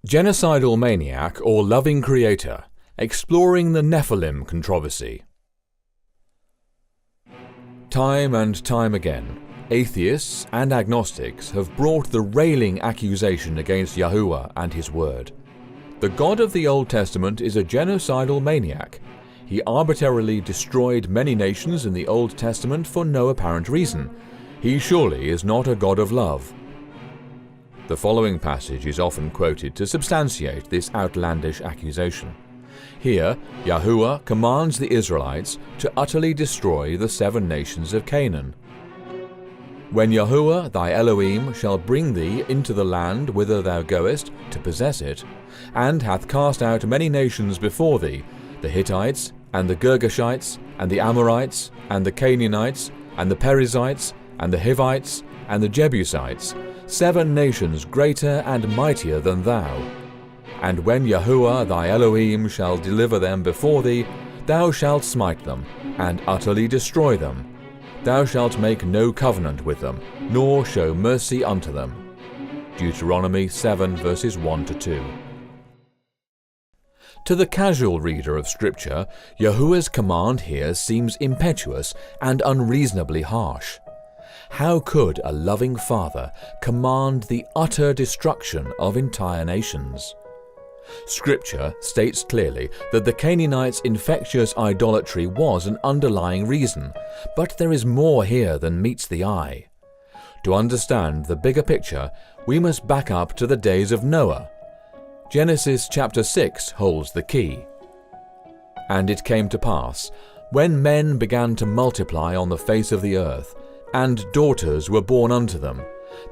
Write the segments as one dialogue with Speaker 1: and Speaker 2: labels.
Speaker 1: Genocidal Maniac or Loving Creator, exploring the Nephilim controversy. Time and time again, atheists and agnostics have brought the railing accusation against Yahuwah and his word. The God of the Old Testament is a genocidal maniac. He arbitrarily destroyed many nations in the Old Testament for no apparent reason. He surely is not a God of love. The following passage is often quoted to substantiate this outlandish accusation. Here, Yahuwah commands the Israelites to utterly destroy the 7 nations of Canaan. When Yahuwah thy Elohim shall bring thee into the land whither thou goest to possess it, and hath cast out many nations before thee, the Hittites, and the Girgashites, and the Amorites, and the Canaanites, and the Perizzites, and the Hivites, and the Jebusites, 7 nations greater and mightier than thou. And when Yahuwah thy Elohim shall deliver them before thee, thou shalt smite them, and utterly destroy them. Thou shalt make no covenant with them, nor show mercy unto them. Deuteronomy 7 verses 1-2. To the casual reader of Scripture, Yahuwah's command here seems impetuous and unreasonably harsh. How could a loving father command the utter destruction of entire nations? Scripture states clearly that the Canaanites' infectious idolatry was an underlying reason, but there is more here than meets the eye. To understand the bigger picture, we must back up to the days of Noah. Genesis chapter 6 holds the key. And it came to pass, when men began to multiply on the face of the earth, and daughters were born unto them,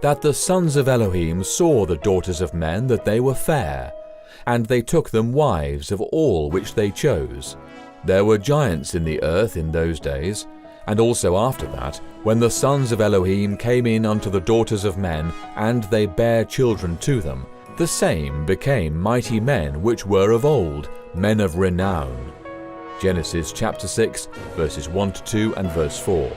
Speaker 1: that the sons of Elohim saw the daughters of men that they were fair, and they took them wives of all which they chose. There were giants in the earth in those days, and also after that, when the sons of Elohim came in unto the daughters of men, and they bare children to them, the same became mighty men which were of old, men of renown. Genesis chapter 6, verses 1-2 and verse 4.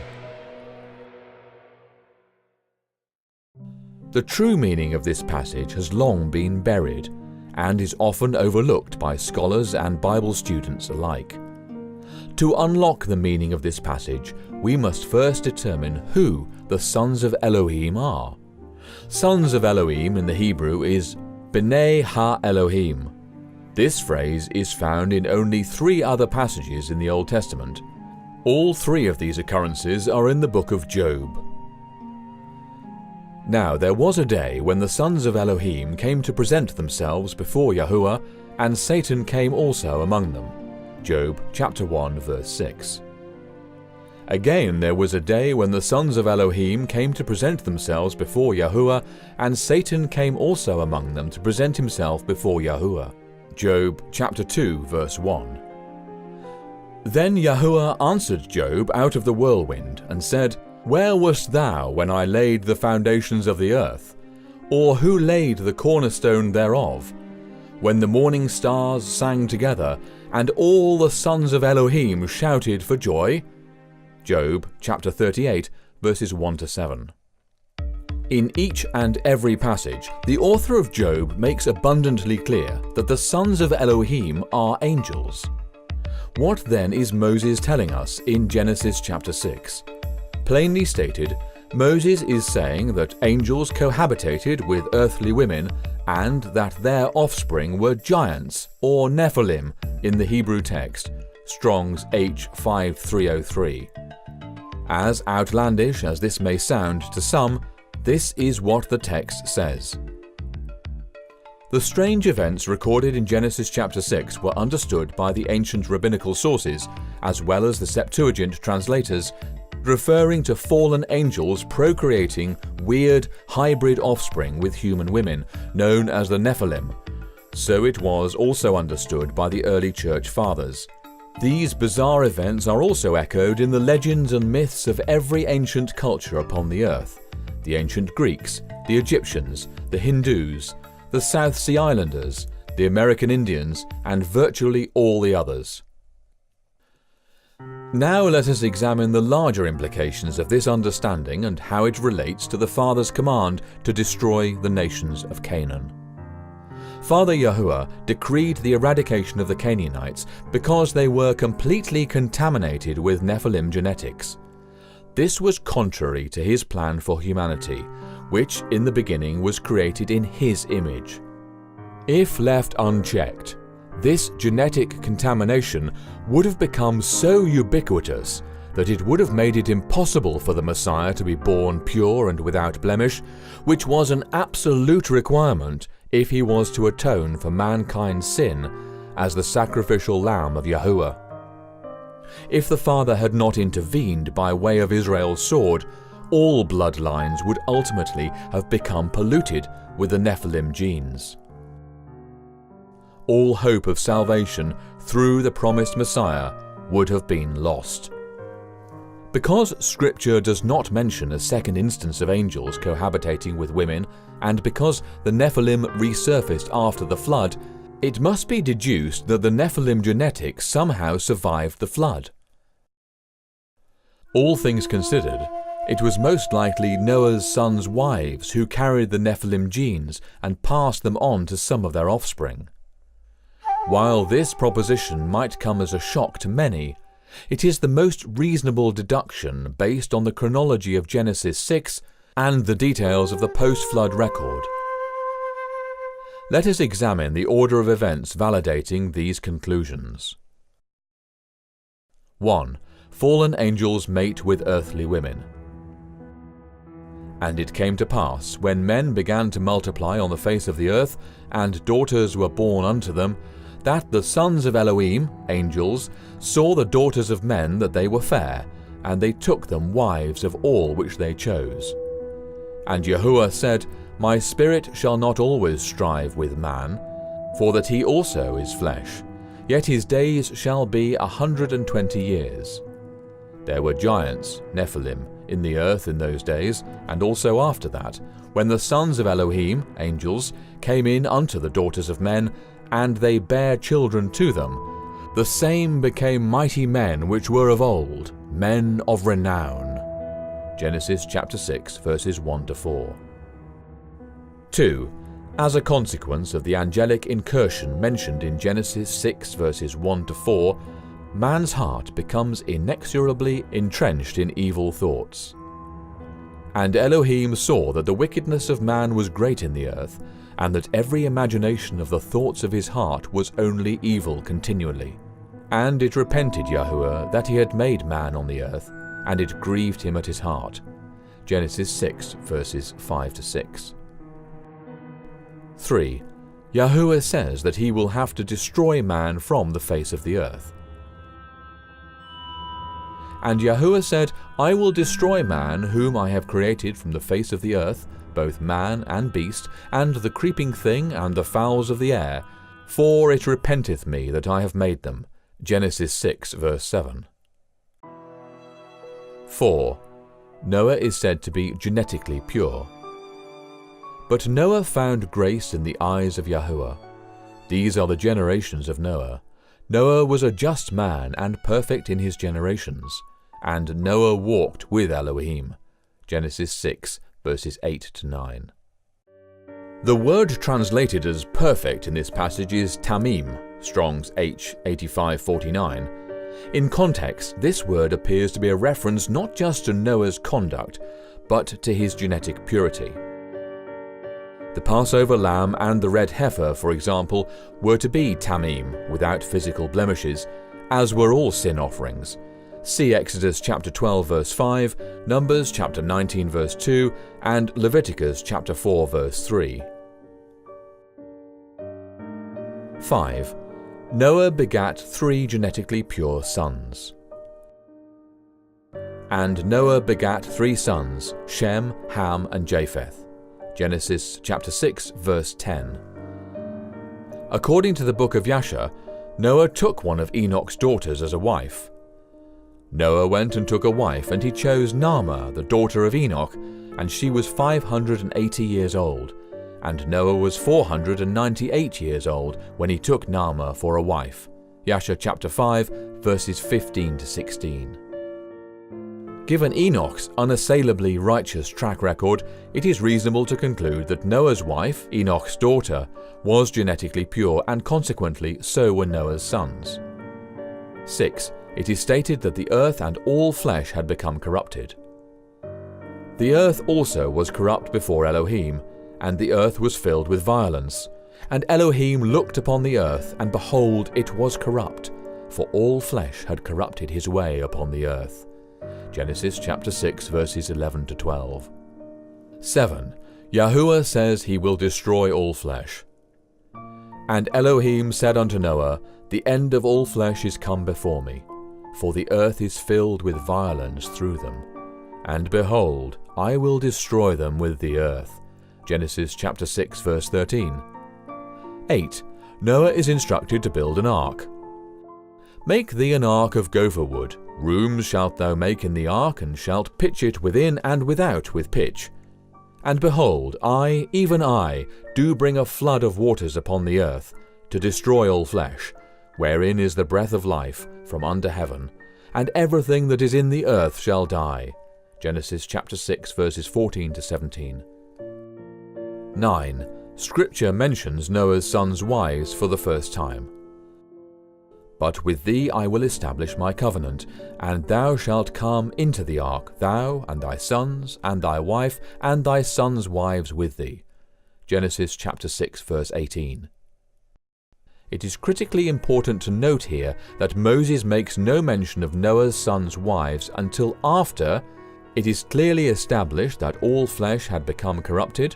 Speaker 1: The true meaning of this passage has long been buried, and is often overlooked by scholars and Bible students alike. To unlock the meaning of this passage, we must first determine who the sons of Elohim are. Sons of Elohim in the Hebrew is B'nai Ha-Elohim. This phrase is found in only 3 other passages in the Old Testament. All 3 of these occurrences are in the book of Job. Now there was a day when the sons of Elohim came to present themselves before Yahuwah, and Satan came also among them. Job chapter 1 verse 6. Again there was a day when the sons of Elohim came to present themselves before Yahuwah, and Satan came also among them to present himself before Yahuwah. Job chapter 2 verse 1. Then Yahuwah answered Job out of the whirlwind, and said, Where wast thou when I laid the foundations of the earth? Or who laid the cornerstone thereof? When the morning stars sang together, and all the sons of Elohim shouted for joy? Job chapter 38, verses 1-7. In each and every passage, the author of Job makes abundantly clear that the sons of Elohim are angels. What then is Moses telling us in Genesis chapter 6? Plainly stated, Moses is saying that angels cohabitated with earthly women, and that their offspring were giants, or Nephilim, in the Hebrew text, Strong's H5303. As outlandish as this may sound to some, this is what the text says. The strange events recorded in Genesis chapter 6 were understood by the ancient rabbinical sources, as well as the Septuagint translators, referring to fallen angels procreating weird hybrid offspring with human women, known as the Nephilim. So it was also understood by the early church fathers. These bizarre events are also echoed in the legends and myths of every ancient culture upon the earth: the ancient Greeks, the Egyptians, the Hindus, the South Sea Islanders, the American Indians, and virtually all the others. Now let us examine the larger implications of this understanding and how it relates to the Father's command to destroy the nations of Canaan. Father Yahuwah decreed the eradication of the Canaanites because they were completely contaminated with Nephilim genetics. This was contrary to his plan for humanity, which in the beginning was created in his image. If left unchecked, this genetic contamination would have become so ubiquitous that it would have made it impossible for the Messiah to be born pure and without blemish, which was an absolute requirement if he was to atone for mankind's sin as the sacrificial lamb of Yahuwah. If the Father had not intervened by way of Israel's sword, all bloodlines would ultimately have become polluted with the Nephilim genes. All hope of salvation through the promised Messiah would have been lost. Because Scripture does not mention a second instance of angels cohabitating with women, and because the Nephilim resurfaced after the flood, it must be deduced that the Nephilim genetics somehow survived the flood. All things considered, it was most likely Noah's sons' wives who carried the Nephilim genes and passed them on to some of their offspring. While this proposition might come as a shock to many, it is the most reasonable deduction based on the chronology of Genesis 6 and the details of the post-flood record. Let us examine the order of events validating these conclusions. 1. Fallen angels mate with earthly women. And it came to pass, when men began to multiply on the face of the earth, and daughters were born unto them, that the sons of Elohim, angels, saw the daughters of men that they were fair, and they took them wives of all which they chose. And Yahuwah said, My spirit shall not always strive with man, for that he also is flesh, yet his days shall be 120 years. There were giants, Nephilim, in the earth in those days, and also after that, when the sons of Elohim, angels, came in unto the daughters of men, and they bare children to them. The same became mighty men which were of old, men of renown. Genesis chapter 6, verses 1-4. 2. As a consequence of the angelic incursion mentioned in Genesis 6, verses 1-4, man's heart becomes inexorably entrenched in evil thoughts. And Elohim saw that the wickedness of man was great in the earth, and that every imagination of the thoughts of his heart was only evil continually. And it repented Yahuwah that he had made man on the earth, and it grieved him at his heart. Genesis 6, verses 5-6. 3. Yahuwah says that he will have to destroy man from the face of the earth. And Yahuwah said, I will destroy man whom I have created from the face of the earth, both man and beast, and the creeping thing and the fowls of the air, for it repenteth me that I have made them. Genesis 6, verse 7. 4. Noah is said to be genetically pure. But Noah found grace in the eyes of Yahuwah. These are the generations of Noah. Noah was a just man and perfect in his generations, and Noah walked with Elohim. Genesis 6, verses 8-9. The word translated as perfect in this passage is tamim, Strong's H 8549. In context, this word appears to be a reference not just to Noah's conduct, but to his genetic purity. The Passover lamb and the red heifer, for example, were to be tamim, without physical blemishes, as were all sin offerings. See Exodus chapter 12 verse 5, Numbers chapter 19 verse 2, and Leviticus chapter 4 verse 3. 5. Noah begat 3 genetically pure sons. And Noah begat 3 sons, Shem, Ham, and Japheth. Genesis chapter 6 verse 10. According to the book of Yasher, Noah took one of Enoch's daughters as a wife. Noah went and took a wife, and he chose Naamah, the daughter of Enoch, and she was 580 years old, and Noah was 498 years old when he took Naamah for a wife. Yasher chapter 5, verses 15-16. Given Enoch's unassailably righteous track record, it is reasonable to conclude that Noah's wife, Enoch's daughter, was genetically pure, and consequently so were Noah's sons. 6. It is stated that the earth and all flesh had become corrupted. The earth also was corrupt before Elohim, and the earth was filled with violence. And Elohim looked upon the earth, and behold, it was corrupt, for all flesh had corrupted his way upon the earth. Genesis chapter 6 verses 11 to 12. 7. Yahuwah says he will destroy all flesh. And Elohim said unto Noah, The end of all flesh is come before me, for the earth is filled with violence through them. And behold, I will destroy them with the earth. Genesis chapter 6 verse 13. 8. Noah is instructed to build an ark. Make thee an ark of gopher wood. Rooms shalt thou make in the ark, and shalt pitch it within and without with pitch. And behold, I, even I, do bring a flood of waters upon the earth, to destroy all flesh, wherein is the breath of life from under heaven, and everything that is in the earth shall die. Genesis chapter 6 verses 14 to 17. 9. Scripture mentions Noah's sons' wives for the first time. But with thee I will establish my covenant, and thou shalt come into the ark, thou, and thy sons, and thy wife, and thy sons' wives with thee. Genesis chapter 6 verse 18. It is critically important to note here that Moses makes no mention of Noah's sons' wives until after it is clearly established that all flesh had become corrupted.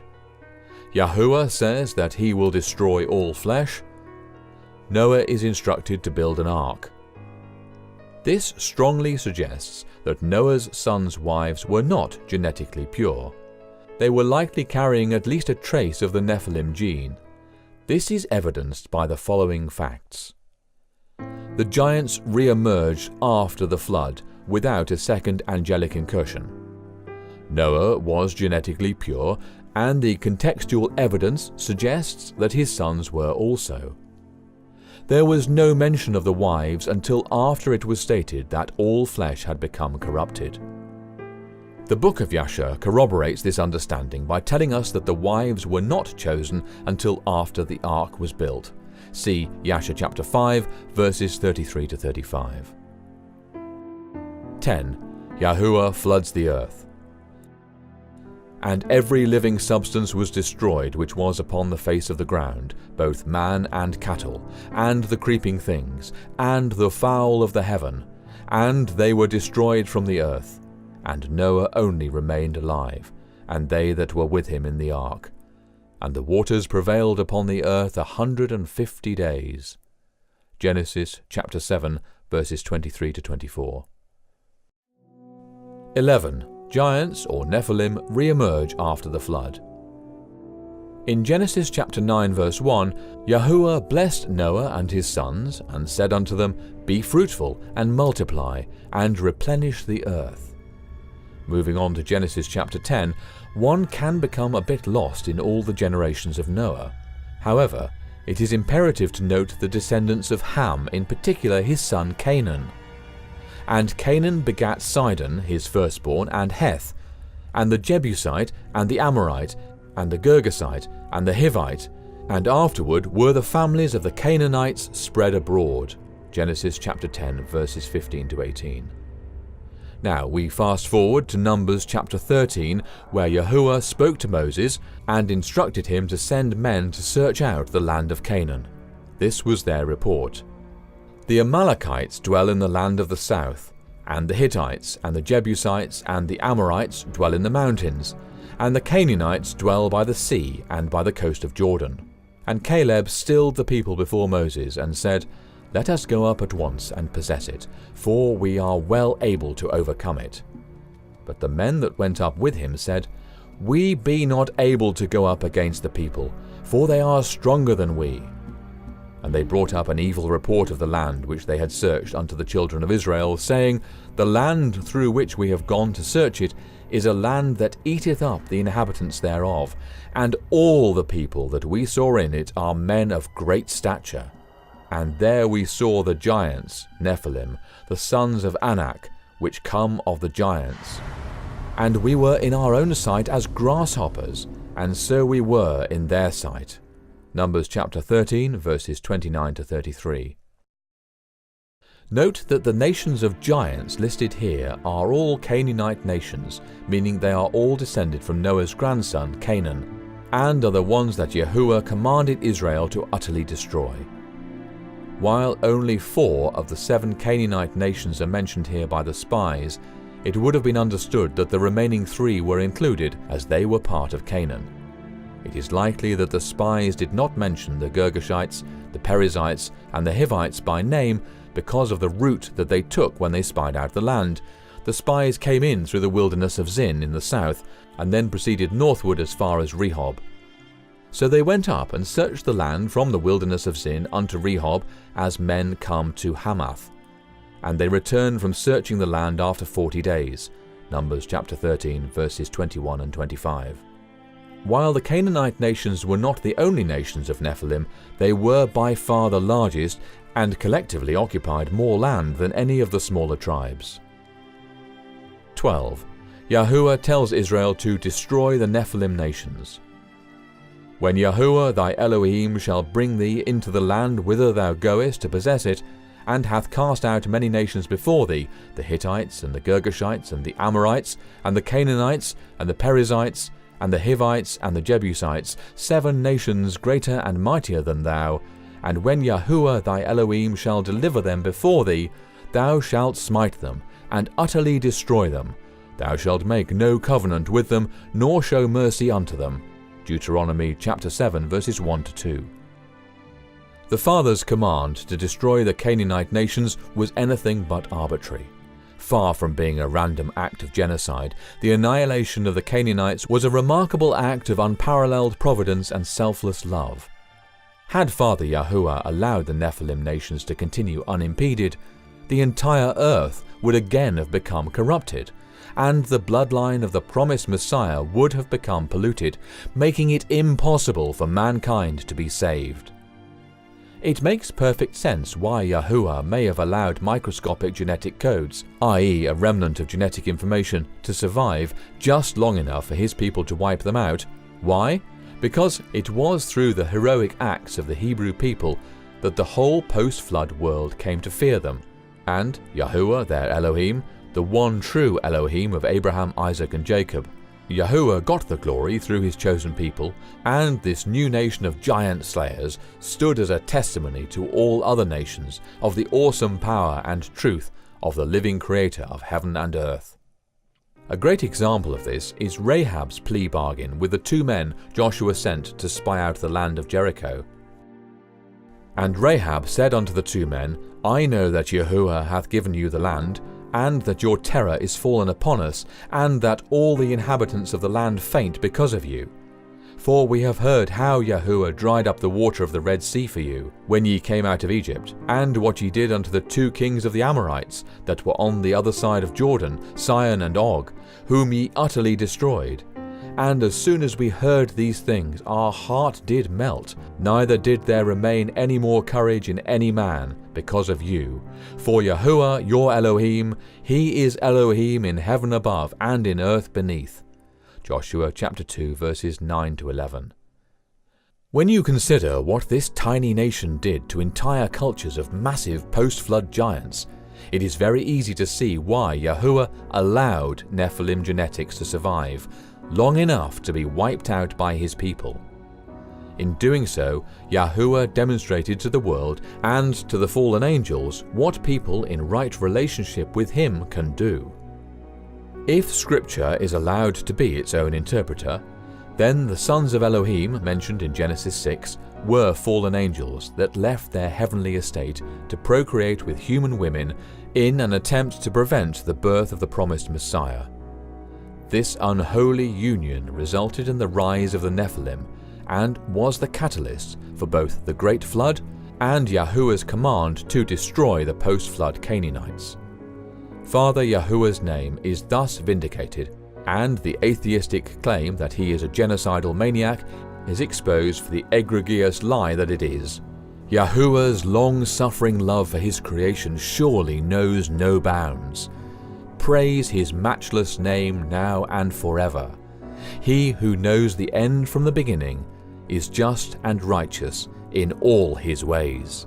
Speaker 1: Yahuwah says that he will destroy all flesh. Noah is instructed to build an ark. This strongly suggests that Noah's sons' wives were not genetically pure. They were likely carrying at least a trace of the Nephilim gene. This is evidenced by the following facts. The giants re-emerged after the flood without a second angelic incursion. Noah was genetically pure, and the contextual evidence suggests that his sons were also. There was no mention of the wives until after it was stated that all flesh had become corrupted. The book of Yasher corroborates this understanding by telling us that the wives were not chosen until after the ark was built. See Yasher chapter 5 verses 33 to 35. 10. Yahuwah floods the earth. And every living substance was destroyed which was upon the face of the ground, both man and cattle, and the creeping things, and the fowl of the heaven, and they were destroyed from the earth. And Noah only remained alive, and they that were with him in the ark. And the waters prevailed upon the earth 150 days. Genesis chapter 7 verses 23 to 24. 11. Giants, or Nephilim, re-emerge after the flood. In Genesis chapter 9 verse 1, Yahuwah blessed Noah and his sons, and said unto them, Be fruitful, and multiply, and replenish the earth. Moving on to Genesis chapter 10, one can become a bit lost in all the generations of Noah. However, it is imperative to note the descendants of Ham, in particular his son Canaan. And Canaan begat Sidon, his firstborn, and Heth, and the Jebusite, and the Amorite, and the Girgasite, and the Hivite, and afterward were the families of the Canaanites spread abroad. Genesis chapter 10 verses 15 to 18. Now we fast forward to Numbers chapter 13, where Yahuwah spoke to Moses and instructed him to send men to search out the land of Canaan. This was their report. The Amalekites dwell in the land of the south, and the Hittites, and the Jebusites, and the Amorites dwell in the mountains, and the Canaanites dwell by the sea and by the coast of Jordan. And Caleb stilled the people before Moses, and said, Let us go up at once and possess it, for we are well able to overcome it. But the men that went up with him said, We be not able to go up against the people, for they are stronger than we. And they brought up an evil report of the land which they had searched unto the children of Israel, saying, The land through which we have gone to search it is a land that eateth up the inhabitants thereof, and all the people that we saw in it are men of great stature. And there we saw the giants, Nephilim, the sons of Anak, which come of the giants. And we were in our own sight as grasshoppers, and so we were in their sight. Numbers chapter 13, verses 29 to 33. Note that the nations of giants listed here are all Canaanite nations, meaning they are all descended from Noah's grandson, Canaan, and are the ones that Yahuwah commanded Israel to utterly destroy. While only 4 of the 7 Canaanite nations are mentioned here by the spies, it would have been understood that the remaining 3 were included as they were part of Canaan. It is likely that the spies did not mention the Girgashites, the Perizzites, and the Hivites by name because of the route that they took when they spied out the land. The spies came in through the wilderness of Zin in the south, and then proceeded northward as far as Rehob. So they went up and searched the land from the wilderness of Zin unto Rehob, as men come to Hamath. And they returned from searching the land after 40 days. Numbers chapter 13, verses 21 and 25. While the Canaanite nations were not the only nations of Nephilim, they were by far the largest and collectively occupied more land than any of the smaller tribes. 12. Yahuwah tells Israel to destroy the Nephilim nations. When Yahuwah thy Elohim shall bring thee into the land whither thou goest to possess it, and hath cast out many nations before thee, the Hittites, and the Girgashites, and the Amorites, and the Canaanites, and the Perizzites, and the Hivites, and the Jebusites, 7 nations greater and mightier than thou, and when Yahuwah thy Elohim shall deliver them before thee, thou shalt smite them, and utterly destroy them. Thou shalt make no covenant with them, nor show mercy unto them. Deuteronomy chapter 7, verses 1 to 2. The Father's command to destroy the Canaanite nations was anything but arbitrary. Far from being a random act of genocide, the annihilation of the Canaanites was a remarkable act of unparalleled providence and selfless love. Had Father Yahuwah allowed the Nephilim nations to continue unimpeded, the entire earth would again have become corrupted, and the bloodline of the promised Messiah would have become polluted, making it impossible for mankind to be saved. It makes perfect sense why Yahuwah may have allowed microscopic genetic codes, i.e. a remnant of genetic information, to survive just long enough for his people to wipe them out. Why? Because it was through the heroic acts of the Hebrew people that the whole post-flood world came to fear them, and Yahuwah their Elohim, the one true Elohim of Abraham, Isaac and Jacob. Yahuwah got the glory through his chosen people, and this new nation of giant slayers stood as a testimony to all other nations of the awesome power and truth of the living Creator of heaven and earth. A great example of this is Rahab's plea bargain with the 2 men Joshua sent to spy out the land of Jericho. And Rahab said unto the 2 men, I know that Yahuwah hath given you the land, and that your terror is fallen upon us, and that all the inhabitants of the land faint because of you. For we have heard how Yahuwah dried up the water of the Red Sea for you, when ye came out of Egypt, and what ye did unto the 2 kings of the Amorites, that were on the other side of Jordan, Sihon and Og, whom ye utterly destroyed. And as soon as we heard these things, our heart did melt, neither did there remain any more courage in any man, because of you. For Yahuwah your Elohim, he is Elohim in heaven above and in earth beneath. Joshua chapter 2, verses 9 to 11. When you consider what this tiny nation did to entire cultures of massive post-flood giants, it is very easy to see why Yahuwah allowed Nephilim genetics to survive long enough to be wiped out by his people. In doing so, Yahuwah demonstrated to the world and to the fallen angels what people in right relationship with him can do. If Scripture is allowed to be its own interpreter, then the sons of Elohim, mentioned in Genesis 6, were fallen angels that left their heavenly estate to procreate with human women in an attempt to prevent the birth of the promised Messiah. This unholy union resulted in the rise of the Nephilim and was the catalyst for both the Great Flood and Yahuwah's command to destroy the post-flood Canaanites. Father Yahuwah's name is thus vindicated, and the atheistic claim that he is a genocidal maniac is exposed for the egregious lie that it is. Yahuwah's long-suffering love for his creation surely knows no bounds. praise his matchless name now and forever. He who knows the end from the beginning is just and righteous in all his ways.